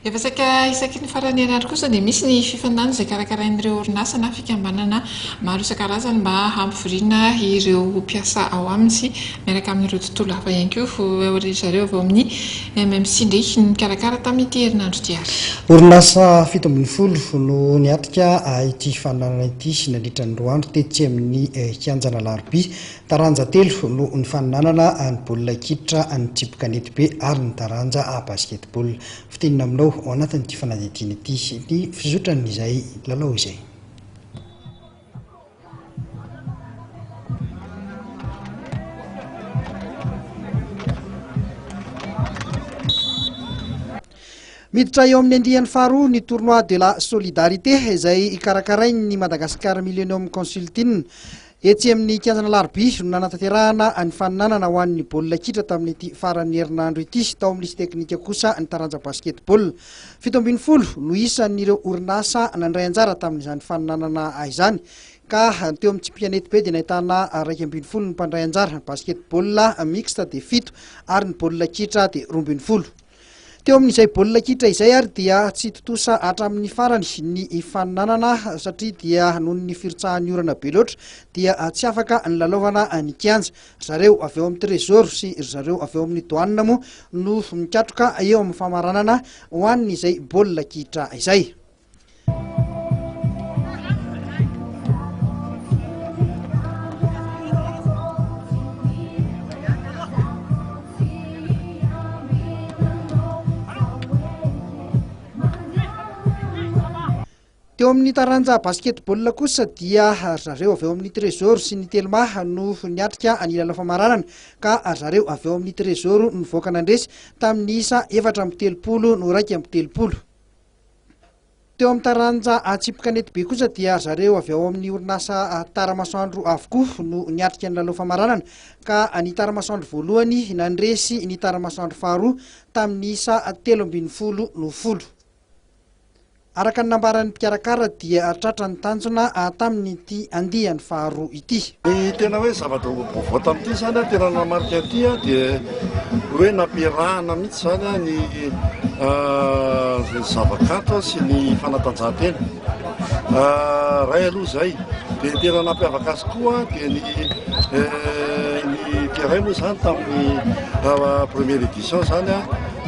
Efa saka isaky ny farany an'andro kosa dia misy ny fifanana izay karakarain'ireo orinasa na fikambanana maro isan-karazany mba hampivoriana ireo mpiasa ao aminy sy miaraka amin'ireo tontolo hafa ihany koa ry zareo avy ao amin'ny MMC ndreky ny karakara tamin'ity herinandro ity ary. Orinasa 17 no niatrika ity fananana ity sy nandritra ny roa andro tetsy amin'ny kianjana Larobia. Taranja 3 no ny fananana ny baolina kitra ny tsipikanety be ary ny taranja basketball. Fitenina aminao ao anatin'ity fanadihadiana ity ny fizotran'izay lalao izay. Miditra eo amin'ny andrian'ny faharoa ny tournoi de la solidarité izay ikarakarain'ny Madagascar Millennium Consulting etsy amin'ny kianjana Larobia no nanatanterahana ny fananana ho an'ny baolina kitra tamin'ity faran'ny herinandro ity. Tao amin'ny lisy teknika kosa ny taranja basketball. 17 no isan'ireo orinasa nandray anjara tamin'izany fananana izany. Ka teo amin'ny tsipikanety be dia nahitana 12 ny mpandray anjara, ny basketball mixte dia 7 ary ny baolina kitra dia 12. Teo amin'izay baolina kitra izay ary dia tsy totosa hatramin'ny farany ny fananana satria dia noho ny firitsahan'ny orana be loatra dia tsy afaka ny lalaovana ny kianja. Zareo avy eo amin'ny trésor sy zareo avy eo amin'ny douane moa no mikatroka eo amin'ny famaranana ho an'izay baolina kitra izay. Teo amin'ny taranja basketball kosa dia zareo avy eo amin'ny trésor sy ny telma no niatrika ny lalao famaranana ka zareo avy eo amin'ny trésor no voaka nandresy tamin'ny isa 4-30 no 2-30. Teo amin'ny taranja tsipikanety be kosa dia zareo avy eo amin'ny orinasa taramasoandro avokoa no niatrika ny lalao famaranana ka ny taramasoandro voalohany nandresy ny taramasoandro faharoa tamin'ny isa 13-10. Araka ny nambaran'ny mpikarakara dia tratra ny tanjona tamin'ity andiany faharoa ity. Ny tena hoe zavatra vaovao tamin'ity zany tena namarika ity dia hoe nampiarahana mihitsy zany ny zavakanto sy ny fanatanjahantena. Ray aloha izay dia tena nampiavaka azy koa dia ny mpiaray moa zany tamin'ny première édition zany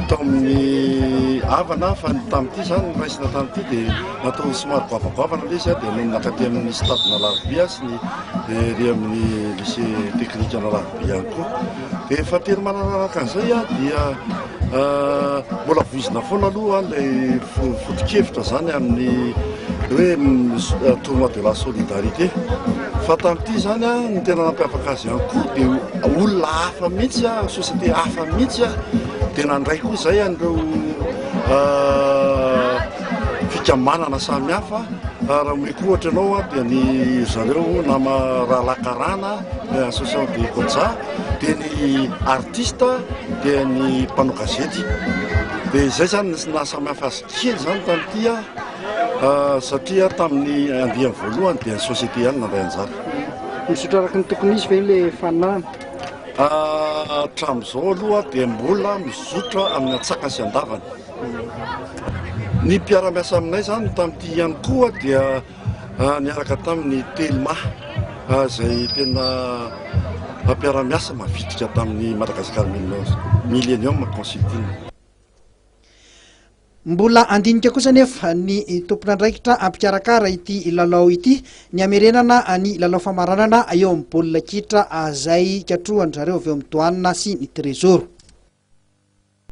tao amin'ny havana fa tamin'ity zany raisina tamin'ity dia natao somary goavagoavana ilay izy dia nakaty amin'ny stade-na Larobia sy ny ry amin'ny lycée technique na Larobia ihany koa. Dia efa tena manaraka an'izay dia mbola voizina foana aloha ilay foto-kevitra zany amin'ny hoe tournoi de la solidarité. Fa tamin'ity zany ny tena nampiavaka azy ihany koa dia olona hafa mihitsy, société hafa mihitsy dia nandray koa izay an'ireo fikamanana samy hafa. Raha omeko ohatra ianao dia ny zareo nama Rahalakarana, association de Kodja, dia ny artiste, dia ny mpanao gazety. Dia izay zany nasamy hafa azy kely zany tamin'ity satria tamin'ny andiany voalohany dia ny société ihany nandray anjara. Misotra araka ny tokony izy ve ilay fananana? Hatramin'izao aloha dia mbola mizotra amin'ny atsaka sy andavana. Ny mpiara-miasa aminay zany tamin'ity ihany koa dia niaraka tamin'ny telma izay tena mpiara-miasa mavitrika tamin'ny Madagascar Millennium Consulting. Mbola andinika kosa nefa ny tompon'andraikitra mpikarakara ity lalao ity ny amerenana ny lalao famaranana eo amin'ny baolina kitra izay katrohan zareo avy eo amin'ny douane sy ny trésor.